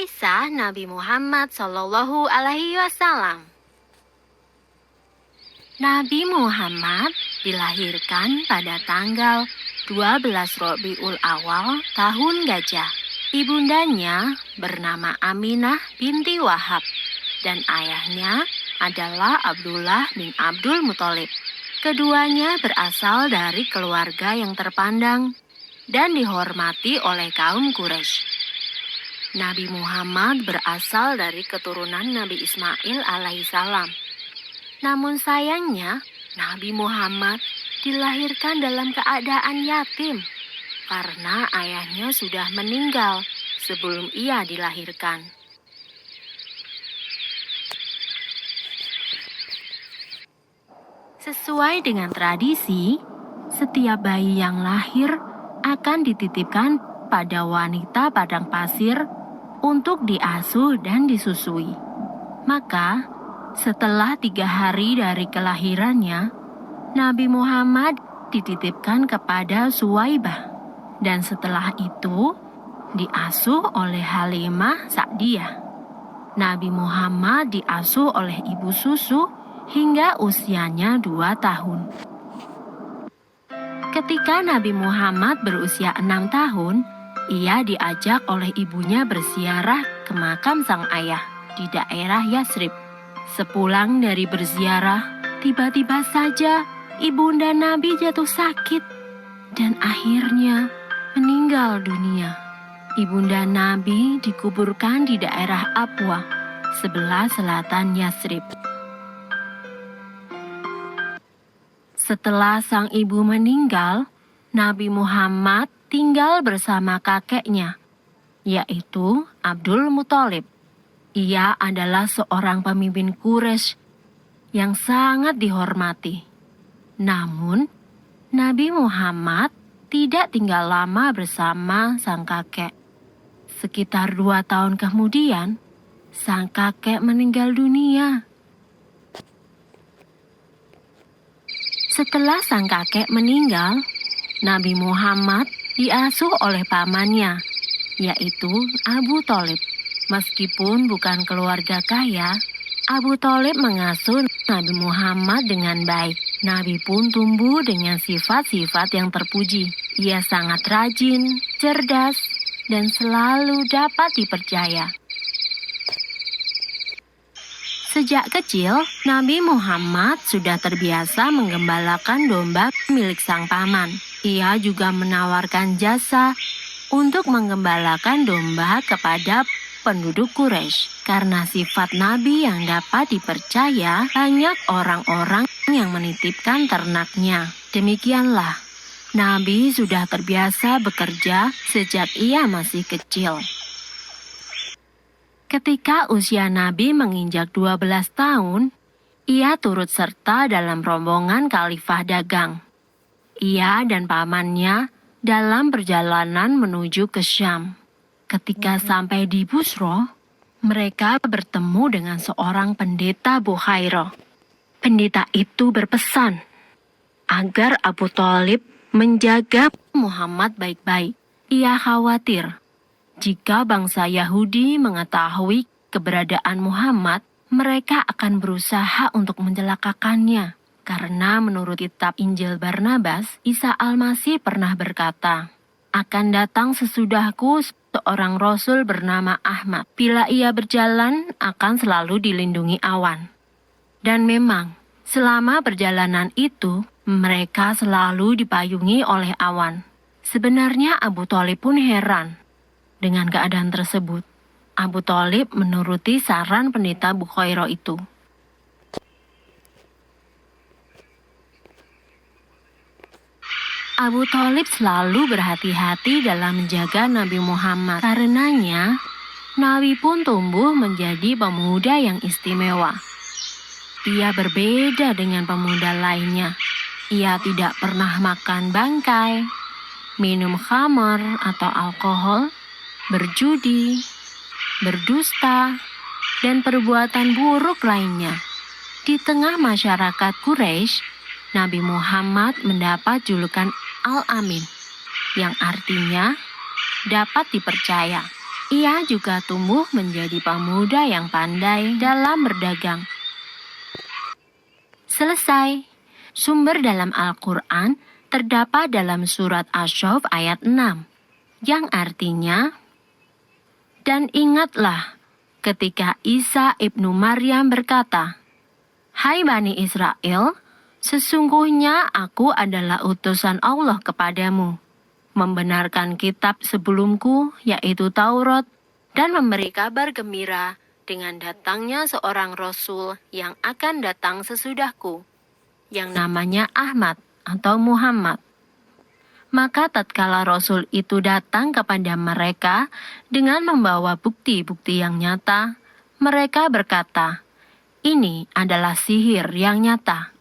Kisah Nabi Muhammad Shallallahu Alaihi Wasallam. Nabi Muhammad dilahirkan pada tanggal 12 Rabiul Awal tahun Gajah. Ibundanya bernama Aminah binti Wahab dan ayahnya adalah Abdullah bin Abdul Muthalib. Keduanya berasal dari keluarga yang terpandang dan dihormati oleh kaum Quraisy. Nabi Muhammad berasal dari keturunan Nabi Ismail alaihissalam. Namun sayangnya, Nabi Muhammad dilahirkan dalam keadaan yatim karena ayahnya sudah meninggal sebelum ia dilahirkan. Sesuai dengan tradisi, setiap bayi yang lahir akan dititipkan pada wanita padang pasir untuk diasuh dan disusui. Maka, setelah 3 hari dari kelahirannya, Nabi Muhammad dititipkan kepada Suwaibah. Dan setelah itu, diasuh oleh Halimah Sa'diyah. Nabi Muhammad diasuh oleh ibu susu hingga usianya 2 tahun. Ketika Nabi Muhammad berusia 6 tahun, ia diajak oleh ibunya berziarah ke makam sang ayah di daerah Yasrib. Sepulang dari berziarah, tiba-tiba saja ibunda Nabi jatuh sakit dan akhirnya meninggal dunia. Ibunda Nabi dikuburkan di daerah Abwa, sebelah selatan Yasrib. Setelah sang ibu meninggal, Nabi Muhammad tinggal bersama kakeknya, yaitu Abdul Muthalib. Ia adalah seorang pemimpin Quraisy yang sangat dihormati. Namun, Nabi Muhammad tidak tinggal lama bersama sang kakek. Sekitar 2 tahun kemudian, sang kakek meninggal dunia. Setelah sang kakek meninggal, Nabi Muhammad diasuh oleh pamannya, yaitu Abu Thalib. Meskipun bukan keluarga kaya, Abu Thalib mengasuh Nabi Muhammad dengan baik. Nabi pun tumbuh dengan sifat-sifat yang terpuji. Ia sangat rajin, cerdas, dan selalu dapat dipercaya. Sejak kecil, Nabi Muhammad sudah terbiasa menggembalakan domba milik sang paman. Ia juga menawarkan jasa untuk menggembalakan domba kepada penduduk Quraisy. Karena sifat Nabi yang dapat dipercaya, banyak orang-orang yang menitipkan ternaknya. Demikianlah, Nabi sudah terbiasa bekerja sejak ia masih kecil. Ketika usia Nabi menginjak 12 tahun, ia turut serta dalam rombongan khalifah dagang. Ia dan pamannya dalam perjalanan menuju ke Syam. Ketika sampai di Busro, mereka bertemu dengan seorang pendeta Bukhairah. Pendeta itu berpesan agar Abu Thalib menjaga Muhammad baik-baik. Ia khawatir jika bangsa Yahudi mengetahui keberadaan Muhammad, mereka akan berusaha untuk mencelakakannya. Karena menurut kitab Injil Barnabas, Isa Al-Masih pernah berkata, "Akan datang sesudahku seorang rasul bernama Ahmad. Bila ia berjalan, akan selalu dilindungi awan." Dan memang, selama perjalanan itu, mereka selalu dipayungi oleh awan. Sebenarnya Abu Thalib pun heran dengan keadaan tersebut. Abu Thalib menuruti saran pendeta Bukhairah itu. Abu Thalib selalu berhati-hati dalam menjaga Nabi Muhammad. Karenanya, Nabi pun tumbuh menjadi pemuda yang istimewa. Ia berbeda dengan pemuda lainnya. Ia tidak pernah makan bangkai, minum khamar atau alkohol, berjudi, berdusta, dan perbuatan buruk lainnya. Di tengah masyarakat Quraisy, Nabi Muhammad mendapat julukan Al-Amin, yang artinya dapat dipercaya. Ia juga tumbuh menjadi pemuda yang pandai dalam berdagang. Selesai. Sumber dalam Al-Quran terdapat dalam surat Asy-Syaff ayat 6, yang artinya, "Dan ingatlah ketika Isa ibnu Maryam berkata, 'Hai Bani Israel, sesungguhnya aku adalah utusan Allah kepadamu, membenarkan kitab sebelumku yaitu Taurat, dan memberi kabar gembira dengan datangnya seorang Rasul yang akan datang sesudahku, yang namanya Ahmad atau Muhammad.' Maka tatkala Rasul itu datang kepada mereka dengan membawa bukti-bukti yang nyata, mereka berkata, 'Ini adalah sihir yang nyata.'